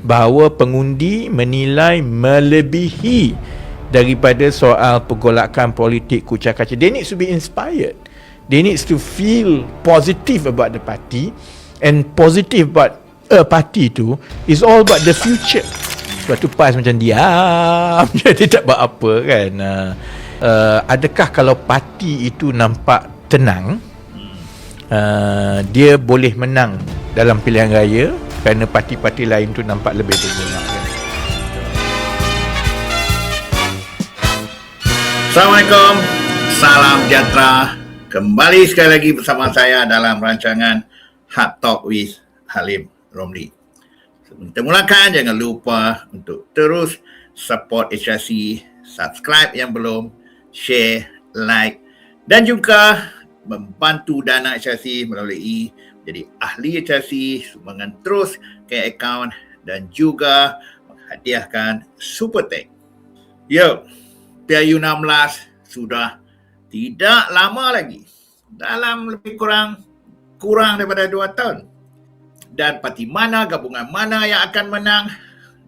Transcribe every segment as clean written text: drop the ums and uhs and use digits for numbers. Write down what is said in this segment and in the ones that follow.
bahawa pengundi menilai melebihi daripada soal pergolakan politik kucak-kacir. They need to be inspired. They need to feel positive about the party, and positive about a party tu is all about the future. Sebab tu PAS macam diam jadi tak buat apa kan. Adakah kalau parti itu nampak tenang, dia boleh menang dalam pilihan raya kerana parti-parti lain tu nampak lebih berguna kan? Assalamualaikum, salam sejahtera. Kembali sekali lagi bersama saya dalam rancangan Hard Talk with Halim Romli. Sebelum kita mulakan, jangan lupa untuk terus support HRC, subscribe yang belum, share, like dan juga membantu dana HRC melalui menjadi ahli HRC, sumbangan terus ke akaun dan juga menghadiahkan super thanks. Yo, PIU 16 sudah tidak lama lagi, dalam lebih kurang daripada 2 tahun. Dan parti mana, gabungan mana yang akan menang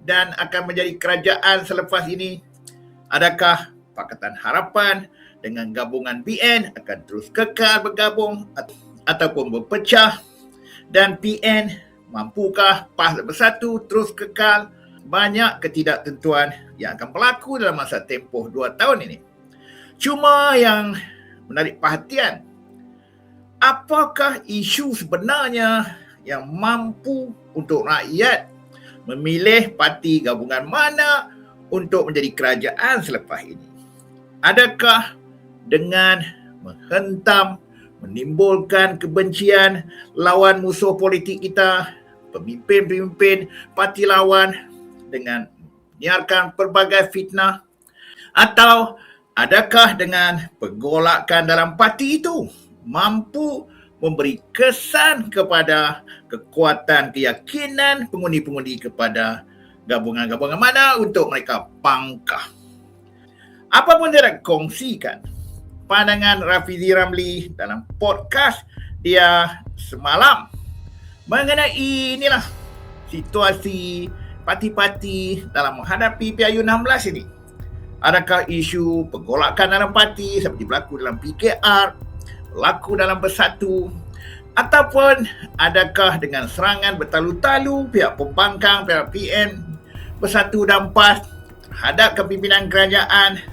dan akan menjadi kerajaan selepas ini? Adakah Pakatan Harapan dengan gabungan BN akan terus kekal bergabung ataupun berpecah? Dan PN mampukah PAS bersatu terus kekal? Banyak ketidaktentuan yang akan berlaku dalam masa tempoh 2 tahun ini. Cuma yang menarik perhatian, apakah isu sebenarnya yang mampu untuk rakyat memilih parti gabungan mana untuk menjadi kerajaan selepas ini? Adakah dengan menghentam, menimbulkan kebencian lawan musuh politik kita, pemimpin-pemimpin parti lawan dengan menyiarkan pelbagai fitnah, atau adakah dengan pergolakan dalam parti itu mampu memberi kesan kepada kekuatan keyakinan pengundi-pengundi kepada gabungan-gabungan mana untuk mereka pangkah? Apa pun saya nak kongsikan pandangan Rafizi Ramli dalam podcast dia semalam mengenai inilah situasi parti-parti dalam menghadapi PIU 16 ini. Adakah isu pergolakan dalam parti seperti berlaku dalam PKR, berlaku dalam Bersatu, ataupun adakah dengan serangan bertalu-talu pihak pembangkang, pihak PN, Bersatu dan PAS terhadap kepimpinan kerajaan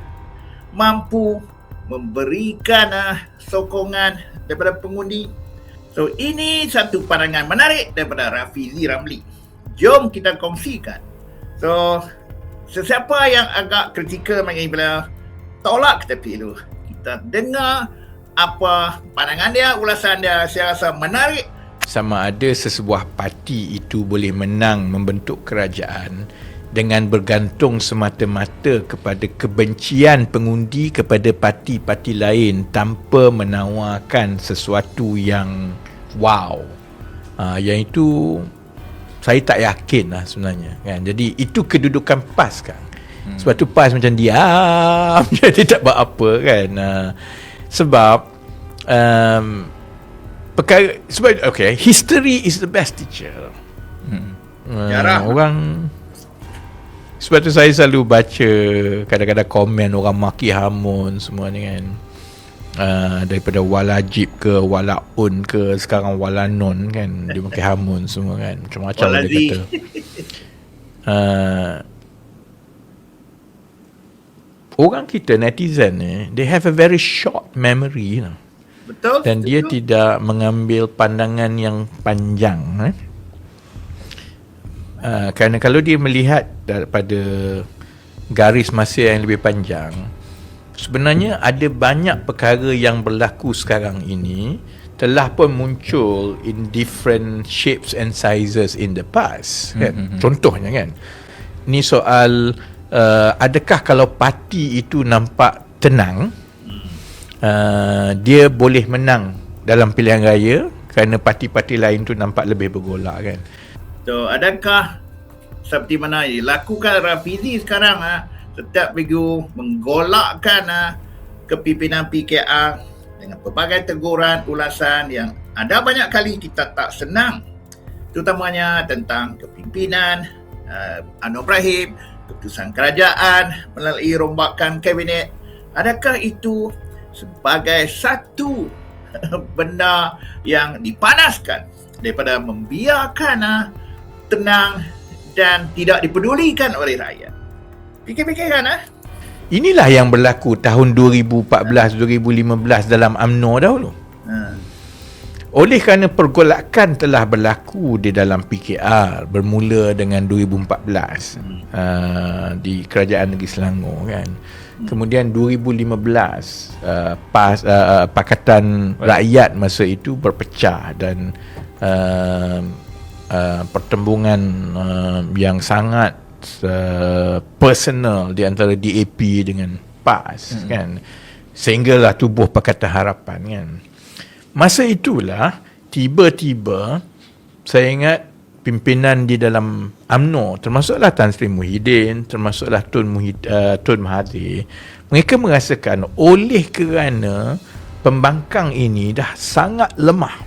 mampu memberikan sokongan daripada pengundi? So, ini satu pandangan menarik daripada Rafizi Ramli. Jom kita kongsikan. So, sesiapa yang agak kritikal mengenai bila tolak ke tepi itu, kita dengar apa pandangan dia, ulasan dia. Saya rasa menarik. Sama ada sesebuah parti itu boleh menang membentuk kerajaan dengan bergantung semata-mata kepada kebencian pengundi kepada parti-parti lain tanpa menawarkan sesuatu yang wow. Yang itu saya tak yakin lah sebenarnya kan. Jadi itu kedudukan PAS kan. Sebab tu PAS macam diam jadi tak buat apa kan. Sebab perkara, sebab okay, history is the best teacher. Orang, sebab tu saya selalu baca kadang-kadang komen orang maki hamun semua ni kan. Daripada walajib ke walaun ke sekarang walanon kan, dia maki hamun semua kan, macam-macam dia kata. Orang kita netizen ni, they have a very short memory lah. Betul. Dan dia tidak mengambil pandangan yang panjang. Kerana kalau dia melihat daripada garis masa yang lebih panjang, sebenarnya ada banyak perkara yang berlaku sekarang ini telah pun muncul in different shapes and sizes in the past kan? Contohnya kan, ni soal adakah kalau parti itu nampak tenang, dia boleh menang dalam pilihan raya kerana parti-parti lain tu nampak lebih bergolak kan. So, adakah seperti mana dilakukan Rafizi sekarang setiap minggu menggolakkan kepimpinan PKR dengan pelbagai teguran, ulasan yang ada banyak kali kita tak senang, terutamanya tentang kepimpinan, Anwar Ibrahim, keputusan kerajaan melalui rombakan kabinet, adakah itu sebagai satu benda yang dipanaskan daripada membiarkan tenang dan tidak dipedulikan oleh rakyat? Fikir-fikirkan Inilah yang berlaku tahun 2014-2015 dalam UMNO dahulu. Oleh kerana pergolakan telah berlaku di dalam PKR bermula dengan 2014 di Kerajaan Negeri Selangor kan. Kemudian 2015 Pakatan Rakyat masa itu berpecah dan pertembungan yang sangat personal di antara DAP dengan PAS kan, sehinggalah tubuh Pakatan Harapan kan. Masa itulah tiba-tiba saya ingat pimpinan di dalam UMNO, termasuklah Tan Sri Muhyiddin, termasuklah Tun Mahathir, mereka merasakan oleh kerana pembangkang ini dah sangat lemah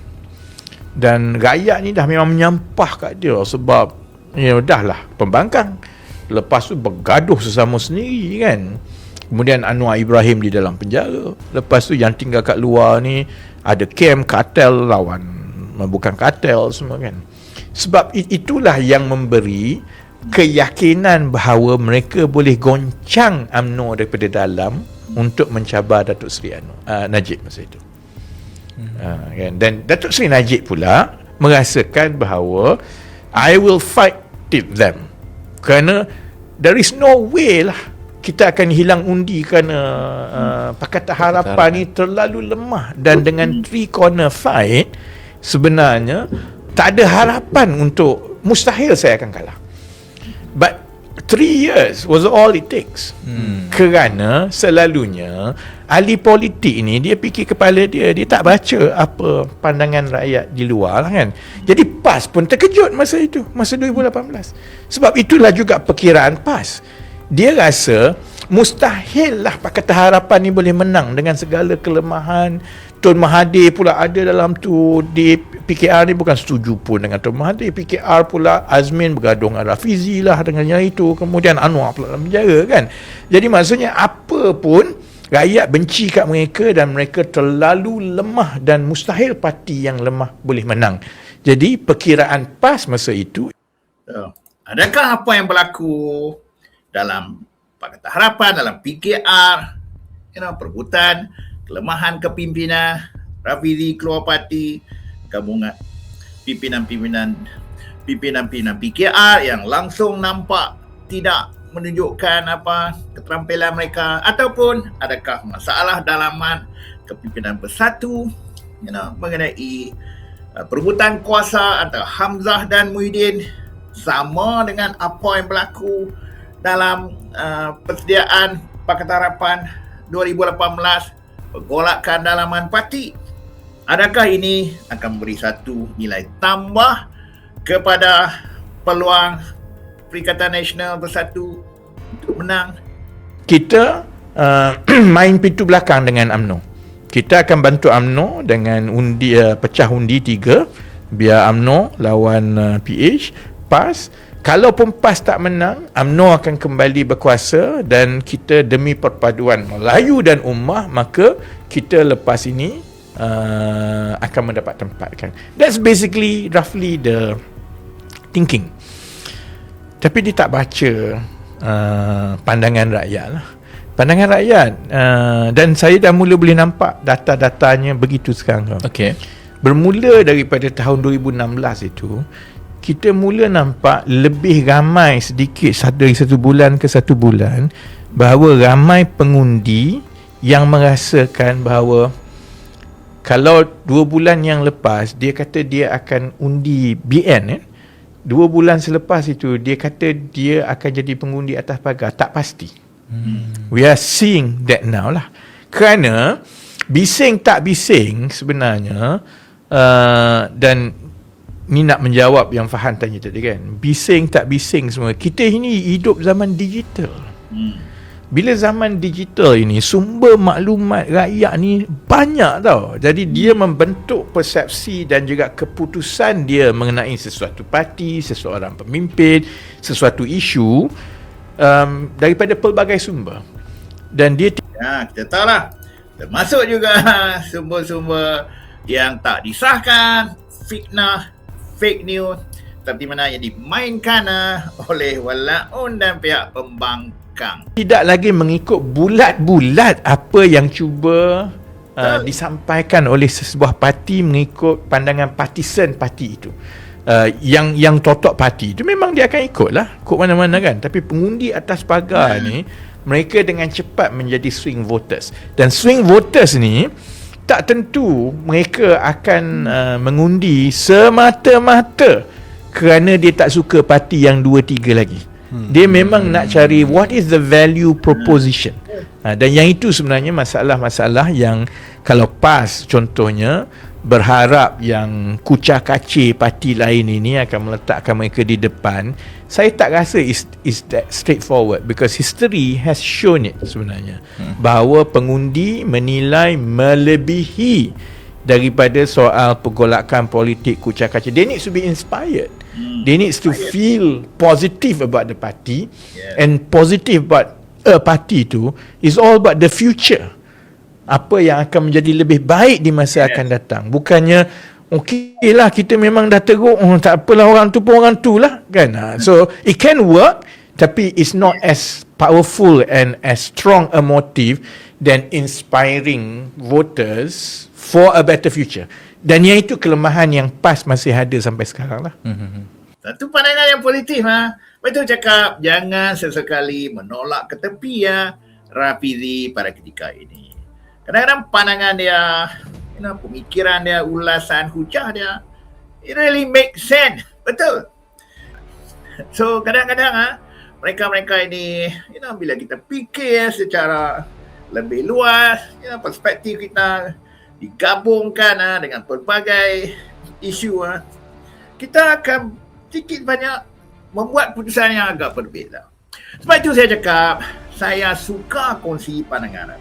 dan rakyat ni dah memang menyampah kat dia sebab dah lah pembangkang, lepas tu bergaduh sesama sendiri kan. Kemudian Anwar Ibrahim di dalam penjara, lepas tu yang tinggal kat luar ni ada kem kartel lawan, bukan kartel semua kan. Sebab itulah yang memberi keyakinan bahawa mereka boleh goncang UMNO daripada dalam untuk mencabar Datuk Seri Najib masa itu. Kan? Dan Datuk Seri Najib pula merasakan bahawa I will fight with them, kerana there is no way lah kita akan hilang undi kerana Pakatan Harapan ni terlalu lemah, dan dengan three corner fight sebenarnya tak ada harapan untuk, mustahil saya akan kalah. But 3 years was all it takes. Kerana selalunya ahli politik ni dia fikir kepala dia tak baca apa pandangan rakyat di luar kan. Jadi PAS pun terkejut masa itu, masa 2018. Sebab itulah juga perkiraan PAS. Dia rasa mustahil lah Pakatan Harapan ni boleh menang dengan segala kelemahan. Tun Mahathir pula ada dalam tu. Di PKR ni bukan setuju pun dengan Tun Mahathir. PKR pula Azmin bergaduh dengan Rafizi lah dengan yang itu. Kemudian Anwar pula dalam penjara kan. Jadi maksudnya apa pun rakyat benci kat mereka dan mereka terlalu lemah dan mustahil parti yang lemah boleh menang. Jadi perkiraan PAS masa itu. Adakah apa yang berlaku dalam Pakatan Harapan, dalam PKR, perebutan, kelemahan kepimpinan, Rafizi keluar parti, gabungan pimpinan-pimpinan PKR yang langsung nampak tidak menunjukkan keterampilan mereka, ataupun adakah masalah dalaman kepimpinan bersatu mengenai perebutan kuasa antara Hamzah dan Muhyiddin, sama dengan apa yang berlaku dalam persediaan Pakatan Harapan 2018, pergolakan dalaman parti. Adakah ini akan memberi satu nilai tambah kepada peluang Perikatan Nasional Bersatu untuk menang? Kita main pintu belakang dengan UMNO. Kita akan bantu UMNO dengan pecah undi 3, biar UMNO lawan PH, PAS. Kalaupun PAS tak menang, UMNO akan kembali berkuasa, dan kita demi perpaduan Melayu dan Ummah, maka kita lepas ini akan mendapat tempat kan. That's basically roughly the thinking. Tapi dia tak baca pandangan rakyat lah. Pandangan rakyat, dan saya dah mula boleh nampak data-datanya begitu sekarang. Okay. Bermula daripada tahun 2016 itu, kita mula nampak lebih ramai sedikit dari satu bulan ke satu bulan, bahawa ramai pengundi yang merasakan bahawa kalau 2 bulan yang lepas dia kata dia akan undi BN, 2 bulan selepas itu dia kata dia akan jadi pengundi atas pagar, tak pasti. We are seeing that now lah. Kerana bising tak bising sebenarnya, dan ni nak menjawab yang Fahan tanya tadi kan, bising tak bising semua, kita ini hidup zaman digital. bila zaman digital ini, sumber maklumat rakyat ni banyak tau. Jadi dia membentuk persepsi dan juga keputusan dia mengenai sesuatu parti, seseorang pemimpin, sesuatu isu daripada pelbagai sumber. Dan dia kita tahu lah, termasuk juga sumber-sumber yang tak disahkan, fitnah, fake news, seperti mana yang dimainkan oleh walaun dan pihak pembangkang. Tidak lagi mengikut bulat-bulat apa yang cuba disampaikan oleh sebuah parti mengikut pandangan partisan parti itu. Yang totok parti itu memang dia akan ikut mana-mana kan. Tapi pengundi atas pagar ni, mereka dengan cepat menjadi swing voters. Dan swing voters ni tak tentu mereka akan mengundi semata-mata kerana dia tak suka parti yang 2-3 lagi. Dia memang nak cari what is the value proposition. Dan yang itu sebenarnya masalah-masalah yang kalau PAS contohnya berharap yang kucak-kacir parti lain ini akan meletakkan mereka di depan, saya tak rasa is that straightforward, because history has shown it sebenarnya bahawa pengundi menilai melebihi daripada soal pergolakan politik kucak-kacir. They need to be inspired. They need to feel positive about the party, and positive about a party tu is all about the future. Apa yang akan menjadi lebih baik di masa akan datang. Bukannya okeylah kita memang dah teruk, tak apalah orang tu pun orang tu lah kan. So it can work, tapi it's not as powerful and as strong a motive than inspiring voters for a better future. Dan yang itu kelemahan yang PAS masih ada sampai sekarang lah. Satu pandangan yang positif betul cakap, jangan sesekali menolak ke tepi Rafizi pada ketika ini. Kadang-kadang pandangan dia, pemikiran dia, ulasan hujah dia, it really make sense. Betul. So kadang-kadang mereka-mereka ini, bila kita fikir secara lebih luas, perspektif kita digabungkan dengan pelbagai isu, kita akan sedikit banyak membuat putusan yang agak berbeza. Sebab itu saya cakap, saya suka kongsi pandangan.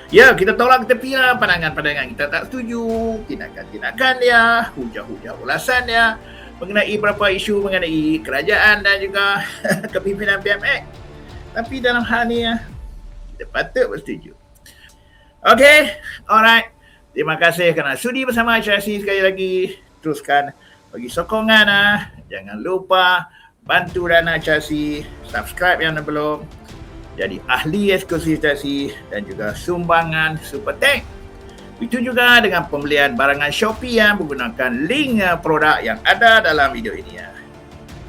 Ya, kita tolak ke tepi pandangan-pandangan kita tak setuju, tindakan-tindakan dia, hujah-hujah ulasan dia mengenai beberapa isu mengenai kerajaan dan juga kepimpinan PMX. Tapi dalam hal ni kita patut bersetuju. Okay, alright. Terima kasih kerana sudi bersama Chelsea sekali lagi. Teruskan bagi sokongan. Jangan lupa bantu dana Chelsea, subscribe yang belum, jadi ahli eksklusif Chelsea dan juga sumbangan super thank. Itu juga dengan pembelian barangan Shopee yang menggunakan link produk yang ada dalam video ini.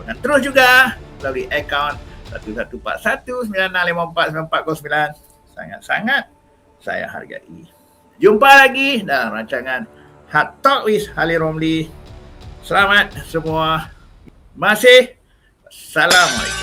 Dan terus juga melalui akaun 114196549409. Sangat-sangat saya hargai. Jumpa lagi dalam rancangan Hard Talk with Halim Romli. Selamat semua. Masih. Assalamualaikum.